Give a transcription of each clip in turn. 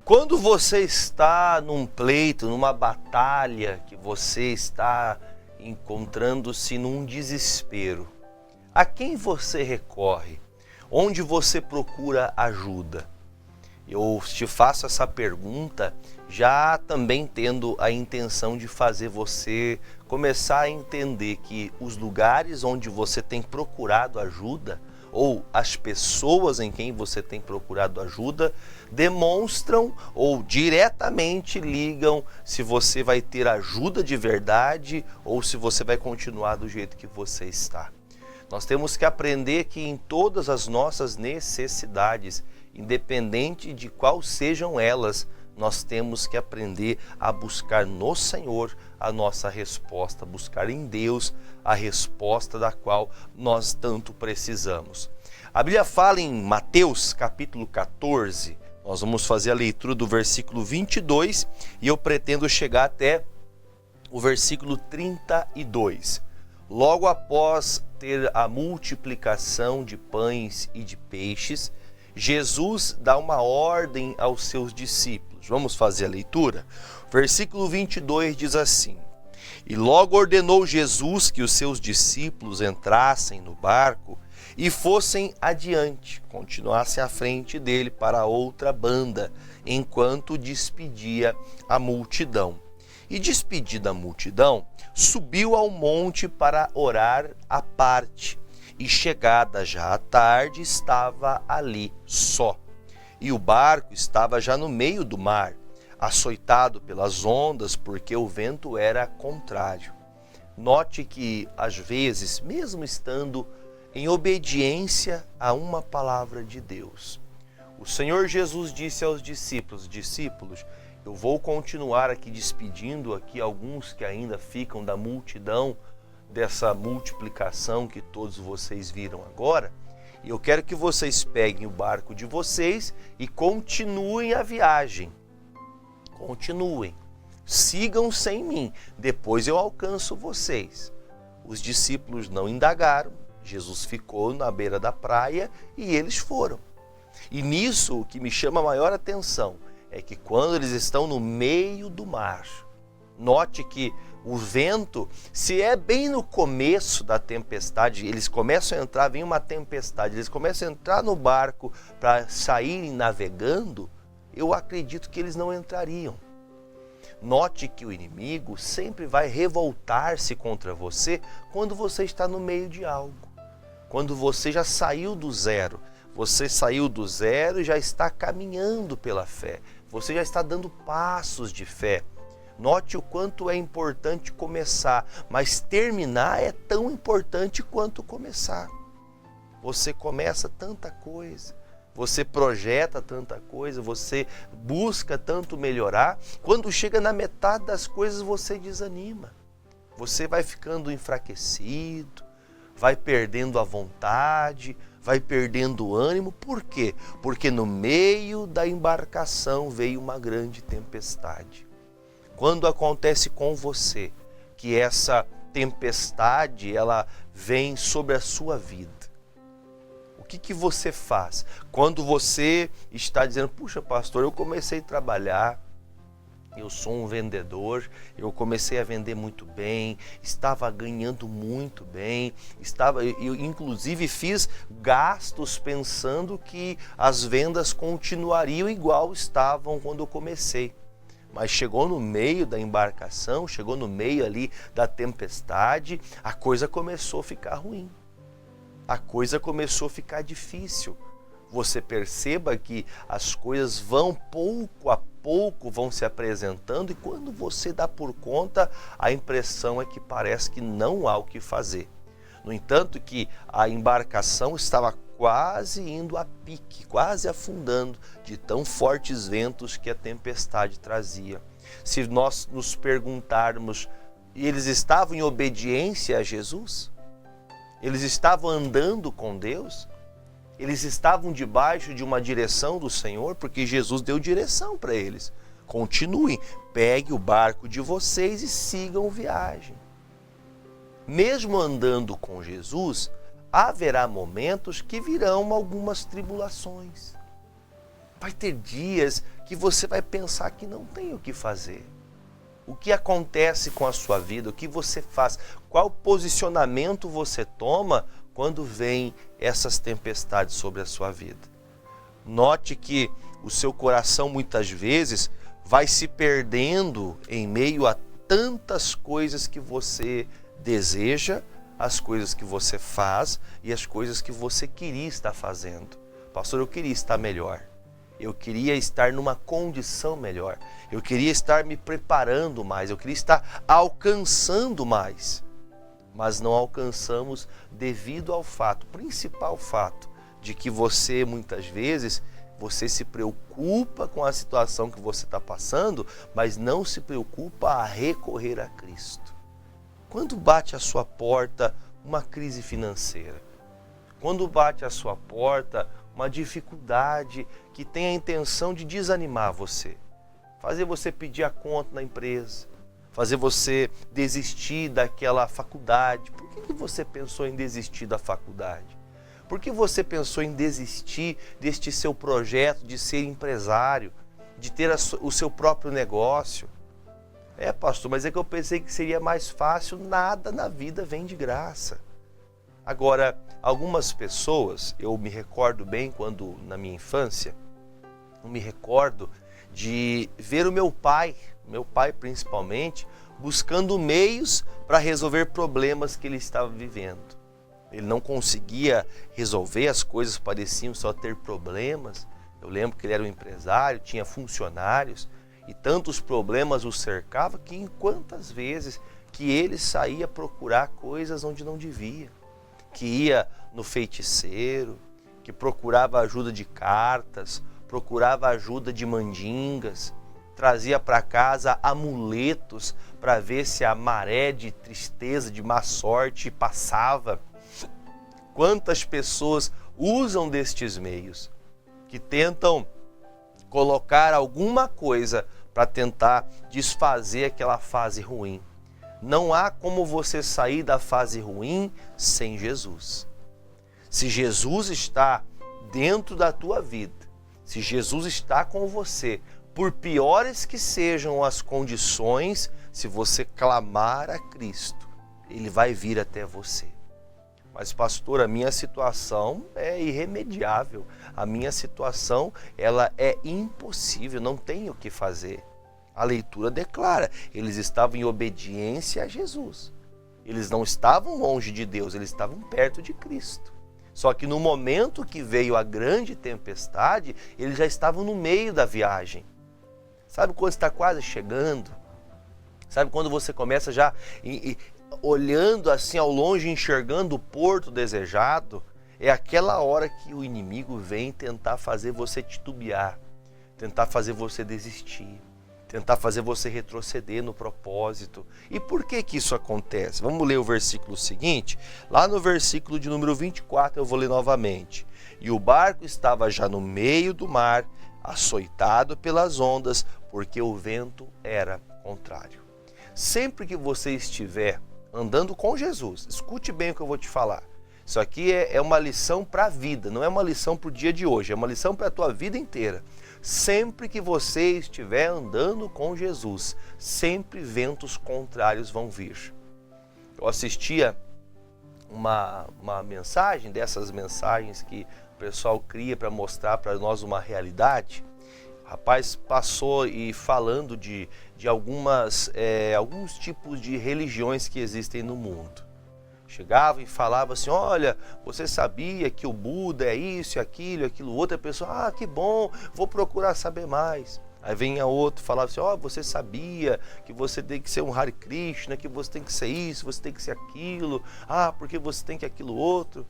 Quando você está num pleito, numa batalha, que você está encontrando-se num desespero, a quem você recorre? Onde você procura ajuda? Eu te faço essa pergunta já também tendo a intenção de fazer você começar a entender que os lugares onde você tem procurado ajuda, ou as pessoas em quem você tem procurado ajuda, demonstram ou diretamente ligam se você vai ter ajuda de verdade ou se você vai continuar do jeito que você está. Nós temos que aprender que em todas as nossas necessidades, independente de qual sejam elas, nós temos que aprender a buscar no Senhor a nossa resposta, buscar em Deus a resposta da qual nós tanto precisamos. A Bíblia fala em Mateus capítulo 14, nós vamos fazer a leitura do versículo 22 e eu pretendo chegar até o versículo 32. Logo após ter a multiplicação de pães e de peixes, Jesus dá uma ordem aos seus discípulos. Vamos fazer a leitura? Versículo 22 diz assim: E logo ordenou Jesus que os seus discípulos entrassem no barco e fossem adiante, continuassem à frente dele para outra banda, enquanto despedia a multidão. E despedida a multidão, subiu ao monte para orar à parte. E chegada já a tarde, estava ali só. E o barco estava já no meio do mar, açoitado pelas ondas, porque o vento era contrário. Note que, às vezes, mesmo estando em obediência a uma palavra de Deus, o Senhor Jesus disse aos discípulos: discípulos, eu vou continuar aqui despedindo aqui alguns que ainda ficam da multidão, dessa multiplicação que todos vocês viram agora, e eu quero que vocês peguem o barco de vocês e continuem a viagem. Continuem, sigam sem mim, depois eu alcanço vocês. Os discípulos não indagaram, Jesus ficou na beira da praia e eles foram. E nisso o que me chama a maior atenção é que quando eles estão no meio do mar, note que o vento, se é bem no começo da tempestade, eles começam a entrar, vem uma tempestade, eles começam a entrar no barco para saírem navegando, eu acredito que eles não entrariam. Note que o inimigo sempre vai revoltar-se contra você quando você está no meio de algo. Quando você já saiu do zero. Você saiu do zero e já está caminhando pela fé. Você já está dando passos de fé. Note o quanto é importante começar, mas terminar é tão importante quanto começar. Você começa tanta coisa, você projeta tanta coisa, você busca tanto melhorar. Quando chega na metade das coisas, você desanima. Você vai ficando enfraquecido, vai perdendo a vontade, vai perdendo o ânimo. Por quê? Porque no meio da embarcação veio uma grande tempestade. Quando acontece com você que essa tempestade ela vem sobre a sua vida, o que você faz? Quando você está dizendo: puxa, pastor, eu comecei a trabalhar, eu sou um vendedor, eu comecei a vender muito bem, estava ganhando muito bem, eu inclusive fiz gastos pensando que as vendas continuariam igual estavam quando eu comecei. Mas chegou no meio da embarcação, chegou no meio ali da tempestade, a coisa começou a ficar ruim. A coisa começou a ficar difícil. Você perceba que as coisas vão pouco a pouco vão se apresentando, e quando você dá por conta, a impressão é que parece que não há o que fazer. No entanto, que a embarcação estava quase indo a pique, quase afundando, de tão fortes ventos que a tempestade trazia. Se nós nos perguntarmos, eles estavam em obediência a Jesus? Eles estavam andando com Deus? Eles estavam debaixo de uma direção do Senhor? Porque Jesus deu direção para eles. Continuem, pegue o barco de vocês e sigam viagem. Mesmo andando com Jesus, haverá momentos que virão algumas tribulações. Vai ter dias que você vai pensar que não tem o que fazer. O que acontece com a sua vida, o que você faz, qual posicionamento você toma quando vem essas tempestades sobre a sua vida. Note que o seu coração muitas vezes vai se perdendo em meio a tantas coisas que você deseja, as coisas que você faz e as coisas que você queria estar fazendo. Pastor, eu queria estar melhor. Eu queria estar numa condição melhor. Eu queria estar me preparando mais. Eu queria estar alcançando mais. Mas não alcançamos devido ao fato, principal fato, de que você muitas vezes, você se preocupa com a situação que você está passando, mas não se preocupa a recorrer a Cristo. Quando bate à sua porta uma crise financeira, quando bate à sua porta uma dificuldade que tem a intenção de desanimar você, fazer você pedir a conta na empresa, fazer você desistir daquela faculdade. Por que você pensou em desistir da faculdade? Por que você pensou em desistir deste seu projeto de ser empresário, de ter o seu próprio negócio? Pastor, mas é que eu pensei que seria mais fácil. Nada na vida vem de graça. Agora, algumas pessoas, eu me recordo bem quando, na minha infância, eu me recordo de ver o meu pai principalmente, buscando meios para resolver problemas que ele estava vivendo. Ele não conseguia resolver, as coisas pareciam só ter problemas. Eu lembro que ele era um empresário, tinha funcionários, e tantos problemas o cercavam que em quantas vezes que ele saía procurar coisas onde não devia. Que ia no feiticeiro, que procurava ajuda de cartas, procurava ajuda de mandingas, trazia para casa amuletos para ver se a maré de tristeza, de má sorte passava. Quantas pessoas usam destes meios, que tentam colocar alguma coisa para tentar desfazer aquela fase ruim. Não há como você sair da fase ruim sem Jesus. Se Jesus está dentro da tua vida, se Jesus está com você, por piores que sejam as condições, se você clamar a Cristo, Ele vai vir até você. Mas pastor, a minha situação é irremediável, a minha situação ela é impossível, não tenho o que fazer. A leitura declara, eles estavam em obediência a Jesus. Eles não estavam longe de Deus, eles estavam perto de Cristo. Só que no momento que veio a grande tempestade, eles já estavam no meio da viagem. Sabe quando está quase chegando? Sabe quando você começa já olhando assim ao longe, enxergando o porto desejado? É aquela hora que o inimigo vem tentar fazer você titubear, tentar fazer você desistir, tentar fazer você retroceder no propósito. E por que que isso acontece? Vamos ler o versículo seguinte. Lá no versículo de número 24, eu vou ler novamente. E o barco estava já no meio do mar, açoitado pelas ondas, porque o vento era contrário. Sempre que você estiver andando com Jesus, escute bem o que eu vou te falar. Isso aqui é uma lição para a vida, não é uma lição para o dia de hoje, é uma lição para a tua vida inteira. Sempre que você estiver andando com Jesus, sempre ventos contrários vão vir. Eu assistia uma mensagem, dessas mensagens que o pessoal cria para mostrar para nós uma realidade. O rapaz passou e falando de alguns tipos de religiões que existem no mundo. Chegava e falava assim, olha, você sabia que o Buda é isso, aquilo outro? A pessoa, que bom, vou procurar saber mais. Aí vinha outro, falava assim, você sabia que você tem que ser um Hare Krishna, que você tem que ser isso, você tem que ser aquilo, porque você tem que aquilo outro.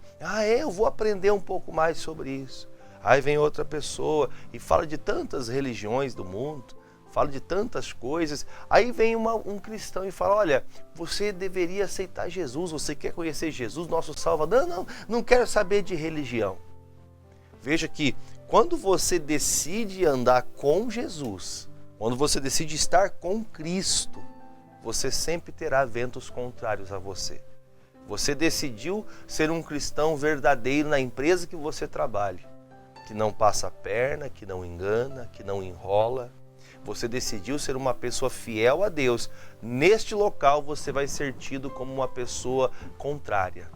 Eu vou aprender um pouco mais sobre isso. Aí vem outra pessoa e fala de tantas religiões do mundo, fala de tantas coisas. Aí vem um cristão e fala, olha, você deveria aceitar Jesus, você quer conhecer Jesus, nosso Salvador? Não quero saber de religião. Veja que quando você decide andar com Jesus, quando você decide estar com Cristo, você sempre terá ventos contrários a você. Você decidiu ser um cristão verdadeiro na empresa que você trabalha. que não passa a perna, que não engana, que não enrola. Você decidiu ser uma pessoa fiel a Deus. Neste local você vai ser tido como uma pessoa contrária.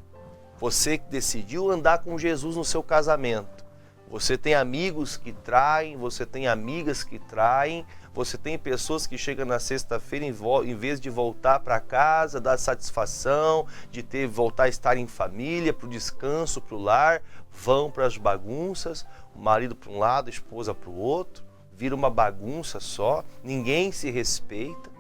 Você decidiu andar com Jesus no seu casamento. Você tem amigos que traem, você tem amigas que traem, você tem pessoas que chegam na sexta-feira em vez de voltar para casa, dar satisfação, de voltar a estar em família, para o descanso, para o lar, vão para as bagunças, o marido para um lado, a esposa para o outro, vira uma bagunça só, ninguém se respeita.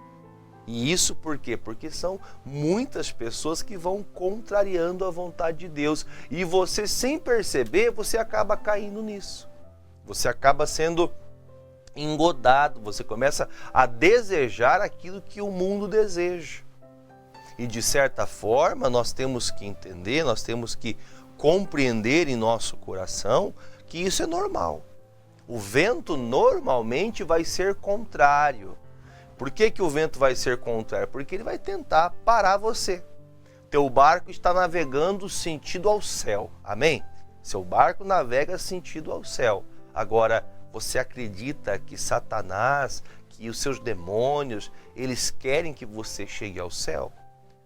E isso por quê? Porque são muitas pessoas que vão contrariando a vontade de Deus. E você, sem perceber, você acaba caindo nisso. Você acaba sendo engodado, você começa a desejar aquilo que o mundo deseja. E de certa forma, nós temos que entender, nós temos que compreender em nosso coração que isso é normal. O vento normalmente vai ser contrário. Por que o vento vai ser contrário? Porque ele vai tentar parar você. Teu barco está navegando sentido ao céu. Amém? Seu barco navega sentido ao céu. Agora, você acredita que Satanás, que os seus demônios, eles querem que você chegue ao céu?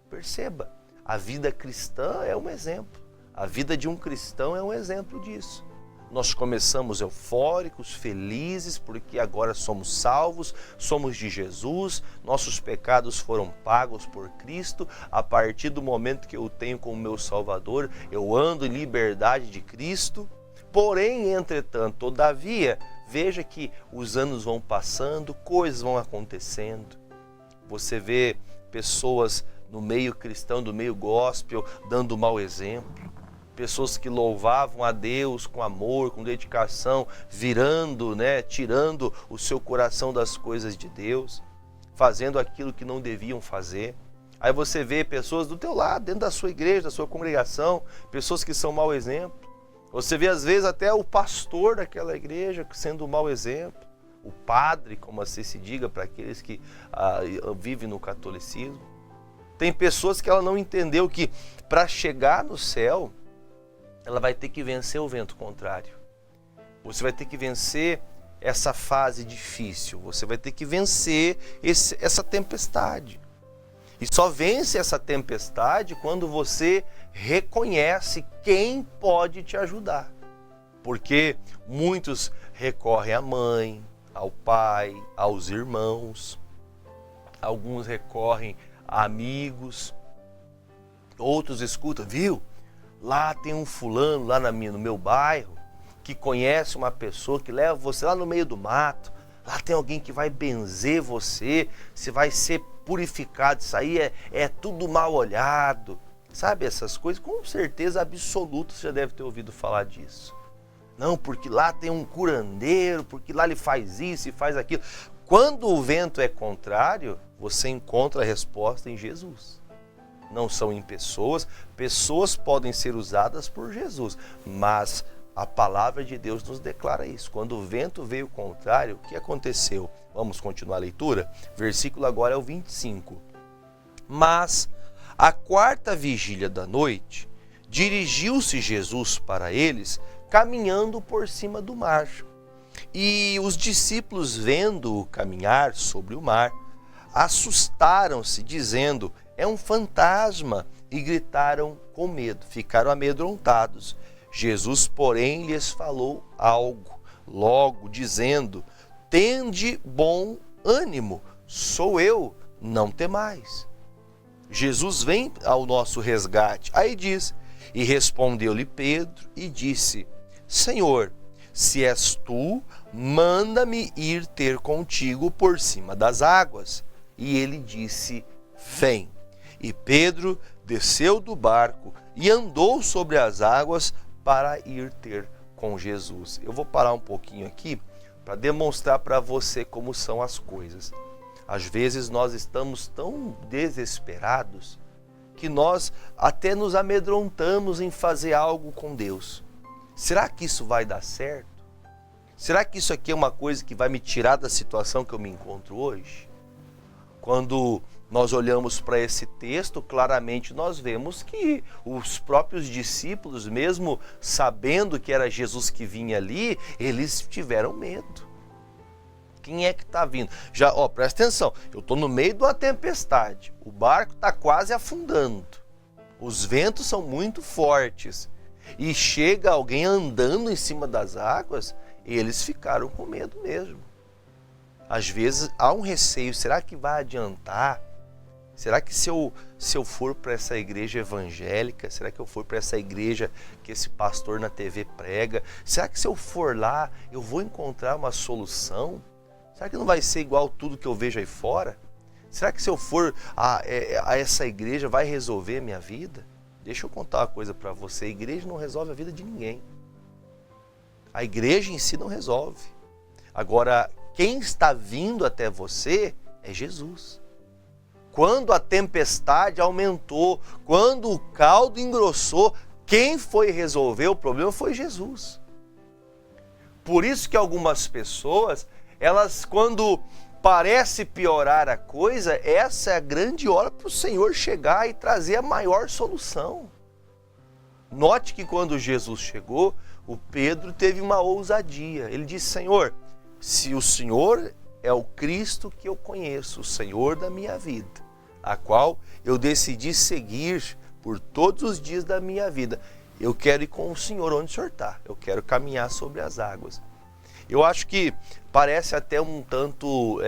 Perceba, a vida cristã é um exemplo. A vida de um cristão é um exemplo disso. Nós começamos eufóricos, felizes, porque agora somos salvos, somos de Jesus, nossos pecados foram pagos por Cristo. A partir do momento que eu tenho como meu Salvador, eu ando em liberdade de Cristo. Porém, entretanto, todavia, veja que os anos vão passando, coisas vão acontecendo. Você vê pessoas no meio cristão, do meio gospel, dando mau exemplo. Pessoas que louvavam a Deus com amor, com dedicação, virando, tirando o seu coração das coisas de Deus, fazendo aquilo que não deviam fazer. Aí você vê pessoas do teu lado, dentro da sua igreja, da sua congregação, pessoas que são mau exemplo. Você vê às vezes até o pastor daquela igreja sendo um mau exemplo, o padre, como assim se diga para aqueles que vivem no catolicismo. Tem pessoas que ela não entendeu que para chegar no céu, ela vai ter que vencer o vento contrário. Você vai ter que vencer essa fase difícil. Você vai ter que vencer essa tempestade. E só vence essa tempestade quando você reconhece quem pode te ajudar. Porque muitos recorrem à mãe, ao pai, aos irmãos. Alguns recorrem a amigos. Outros escutam, viu? Lá tem um fulano, lá no meu bairro, que conhece uma pessoa que leva você lá no meio do mato. Lá tem alguém que vai benzer você, você vai ser purificado. Isso aí é tudo mal olhado. Sabe essas coisas? Com certeza absoluta você já deve ter ouvido falar disso. Não, porque lá tem um curandeiro, porque lá ele faz isso e faz aquilo. Quando o vento é contrário, você encontra a resposta em Jesus. Não são em pessoas, pessoas podem ser usadas por Jesus, mas a palavra de Deus nos declara isso. Quando o vento veio contrário, o que aconteceu? Vamos continuar a leitura? Versículo agora é o 25. Mas, à quarta vigília da noite, dirigiu-se Jesus para eles, caminhando por cima do mar. E os discípulos, vendo-o caminhar sobre o mar, assustaram-se, dizendo: é um fantasma, e gritaram com medo, ficaram amedrontados. Jesus, porém, lhes falou algo, logo dizendo: tende bom ânimo, sou eu, não temais. Jesus vem ao nosso resgate. Aí diz: e respondeu-lhe Pedro e disse: Senhor, se és tu, manda-me ir ter contigo por cima das águas. E ele disse: vem. E Pedro desceu do barco e andou sobre as águas para ir ter com Jesus. Eu vou parar um pouquinho aqui para demonstrar para você como são as coisas. Às vezes nós estamos tão desesperados que nós até nos amedrontamos em fazer algo com Deus. Será que isso vai dar certo? Será que isso aqui é uma coisa que vai me tirar da situação que eu me encontro hoje? Quando Nós olhamos para esse texto, claramente nós vemos que os próprios discípulos, mesmo sabendo que era Jesus que vinha ali, eles tiveram medo. Quem é que está vindo? Já, presta atenção, eu estou no meio de uma tempestade, o barco está quase afundando, os ventos são muito fortes e chega alguém andando em cima das águas, eles ficaram com medo mesmo. Às vezes há um receio, será que vai adiantar? Será que se eu for para essa igreja evangélica, será que eu for para essa igreja que esse pastor na TV prega, será que se eu for lá eu vou encontrar uma solução? Será que não vai ser igual tudo que eu vejo aí fora? Será que se eu for a essa igreja vai resolver a minha vida? Deixa eu contar uma coisa para você, a igreja não resolve a vida de ninguém. A igreja em si não resolve. Agora, quem está vindo até você é Jesus. Quando a tempestade aumentou, quando o caldo engrossou, quem foi resolver o problema foi Jesus. Por isso que algumas pessoas, elas quando parece piorar a coisa, essa é a grande hora para o Senhor chegar e trazer a maior solução. Note que quando Jesus chegou, o Pedro teve uma ousadia. Ele disse: Senhor, se o Senhor é o Cristo que eu conheço, o Senhor da minha vida, a qual eu decidi seguir por todos os dias da minha vida, eu quero ir com o Senhor onde o Senhor está, eu quero caminhar sobre as águas. Eu acho que parece até um tanto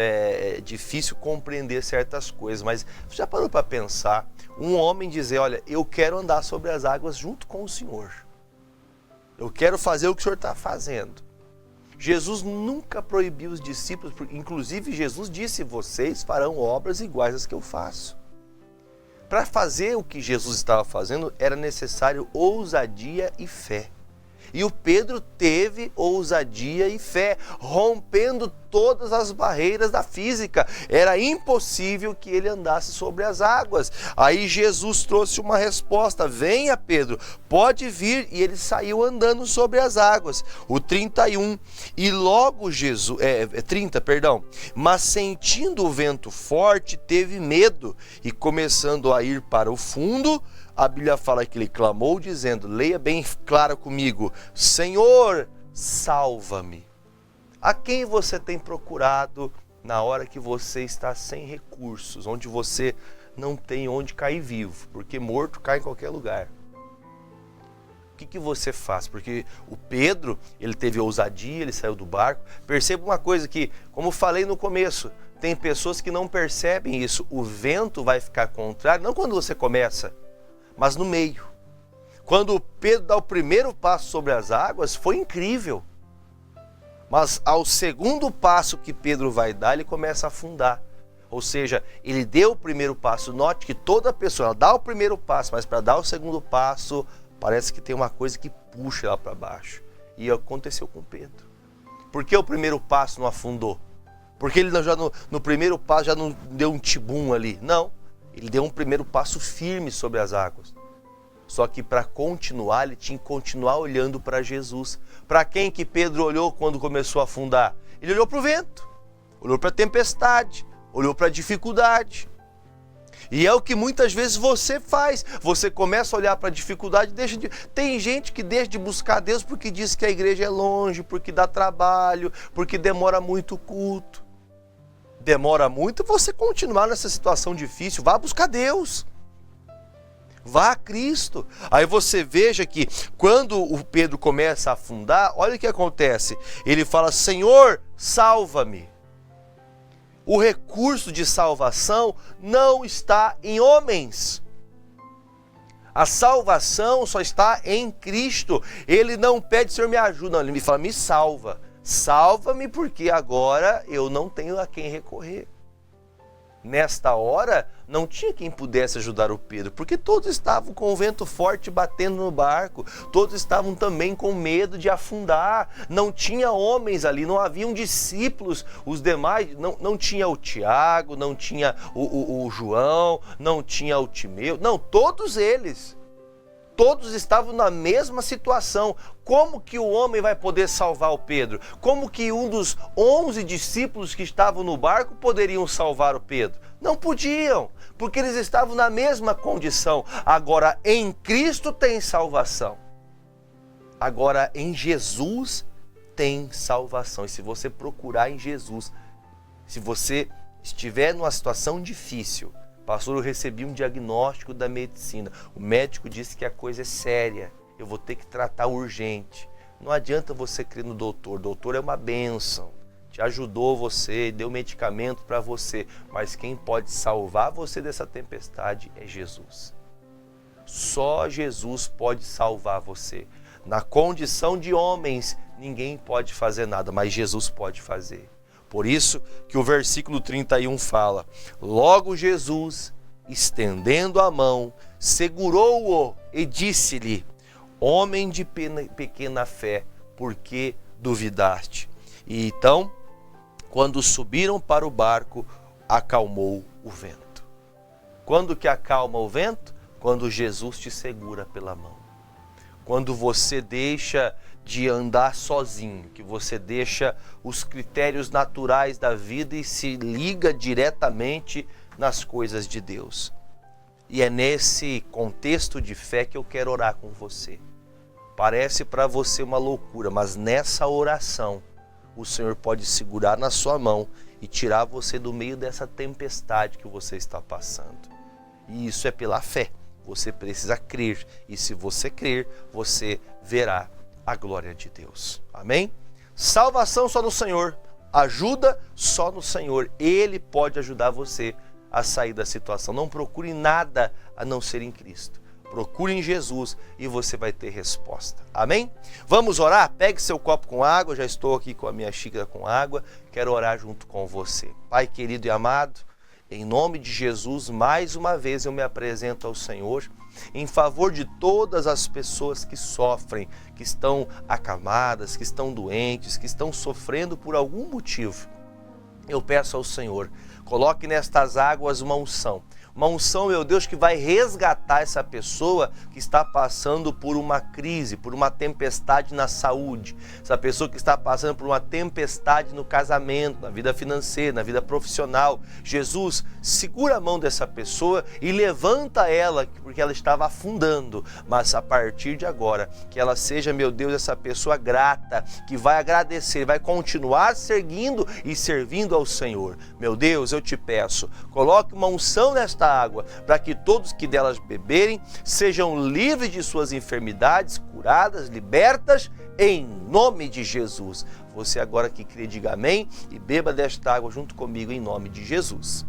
difícil compreender certas coisas, mas você já parou para pensar, um homem dizer: olha, eu quero andar sobre as águas junto com o Senhor, eu quero fazer o que o Senhor está fazendo. Jesus nunca proibiu os discípulos, inclusive Jesus disse: vocês farão obras iguais às que eu faço. Para fazer o que Jesus estava fazendo era necessário ousadia e fé. E o Pedro teve ousadia e fé, rompendo todas as barreiras da física. Era impossível que ele andasse sobre as águas. Aí Jesus trouxe uma resposta: venha Pedro, pode vir. E ele saiu andando sobre as águas. O 31, e logo Jesus, 30, perdão. Mas sentindo o vento forte, teve medo e começando a ir para o fundo, a Bíblia fala que ele clamou dizendo, leia bem claro comigo: Senhor, salva-me. A quem você tem procurado na hora que você está sem recursos, onde você não tem onde cair vivo, porque morto cai em qualquer lugar? O que você faz? Porque o Pedro, ele teve ousadia, ele saiu do barco. Perceba uma coisa que, como falei no começo, tem pessoas que não percebem isso. O vento vai ficar contrário, não quando você começa, mas no meio. Quando Pedro dá o primeiro passo sobre as águas, foi incrível. Mas ao segundo passo que Pedro vai dar, ele começa a afundar. Ou seja, ele deu o primeiro passo. Note que toda pessoa, ela dá o primeiro passo, mas para dar o segundo passo, parece que tem uma coisa que puxa ela para baixo. E aconteceu com Pedro. Por que o primeiro passo não afundou? Porque ele já no primeiro passo já não deu um tibum ali. Não. Ele deu um primeiro passo firme sobre as águas. Só que para continuar, ele tinha que continuar olhando para Jesus. Para quem que Pedro olhou quando começou a afundar? Ele olhou para o vento, olhou para a tempestade, olhou para a dificuldade. E é o que muitas vezes você faz. Você começa a olhar para a dificuldade, tem gente que deixa de buscar Deus porque diz que a igreja é longe, porque dá trabalho, porque demora muito o culto. Demora muito você continuar nessa situação difícil, vá buscar Deus, vá a Cristo. Aí você veja que quando o Pedro começa a afundar, olha o que acontece, ele fala: Senhor, salva-me. O recurso de salvação não está em homens, a salvação só está em Cristo. Ele não pede: Senhor, me ajuda, não, ele me fala: me salva. Salva-me, porque agora eu não tenho a quem recorrer. Nesta hora, não tinha quem pudesse ajudar o Pedro, porque todos estavam com o vento forte batendo no barco, todos estavam também com medo de afundar, não tinha homens ali, não haviam discípulos, os demais, não tinha o Tiago, não tinha o João, não tinha o Timeu, não, todos eles Todos estavam na mesma situação. Como que o homem vai poder salvar o Pedro? Como que um dos 11 discípulos que estavam no barco poderiam salvar o Pedro? Não podiam, porque eles estavam na mesma condição. Agora, em Cristo tem salvação. Agora, em Jesus tem salvação. E se você procurar em Jesus, se você estiver numa situação difícil, pastor, eu recebi um diagnóstico da medicina. O médico disse que a coisa é séria. Eu vou ter que tratar urgente. Não adianta você crer no doutor. O doutor é uma bênção. Te ajudou você, deu medicamento para você. Mas quem pode salvar você dessa tempestade é Jesus. Só Jesus pode salvar você. Na condição de homens, ninguém pode fazer nada, mas Jesus pode fazer. Por isso que o versículo 31 fala: logo Jesus, estendendo a mão, segurou-o e disse-lhe: homem de pequena fé, por que duvidaste? E então, quando subiram para o barco, acalmou o vento. Quando que acalma o vento? Quando Jesus te segura pela mão. Quando você deixa de andar sozinho, que você deixa os critérios naturais da vida e se liga diretamente nas coisas de Deus. E é nesse contexto de fé que eu quero orar com você. Parece para você uma loucura, mas nessa oração o Senhor pode segurar na sua mão e tirar você do meio dessa tempestade que você está passando. E isso é pela fé. Você precisa crer. E se você crer, você verá a glória de Deus. Amém? Salvação só no Senhor. Ajuda só no Senhor. Ele pode ajudar você a sair da situação. Não procure nada a não ser em Cristo. Procure em Jesus e você vai ter resposta. Amém? Vamos orar? Pegue seu copo com água. Já estou aqui com a minha xícara com água. Quero orar junto com você. Pai querido e amado, em nome de Jesus, mais uma vez eu me apresento ao Senhor em favor de todas as pessoas que sofrem, que estão acamadas, que estão doentes, que estão sofrendo por algum motivo. Eu peço ao Senhor, coloque nestas águas uma unção, meu Deus, que vai resgatar essa pessoa que está passando por uma crise, por uma tempestade na saúde, essa pessoa que está passando por uma tempestade no casamento, na vida financeira, na vida profissional. Jesus, segura a mão dessa pessoa e levanta ela, porque ela estava afundando, mas a partir de agora, que ela seja, meu Deus, essa pessoa grata, que vai agradecer, vai continuar seguindo e servindo ao Senhor. Meu Deus, eu te peço, coloque uma unção nesta água, para que todos que delas beberem sejam livres de suas enfermidades, curadas, libertas, em nome de Jesus. Você agora que crê, diga amém e beba desta água junto comigo em nome de Jesus.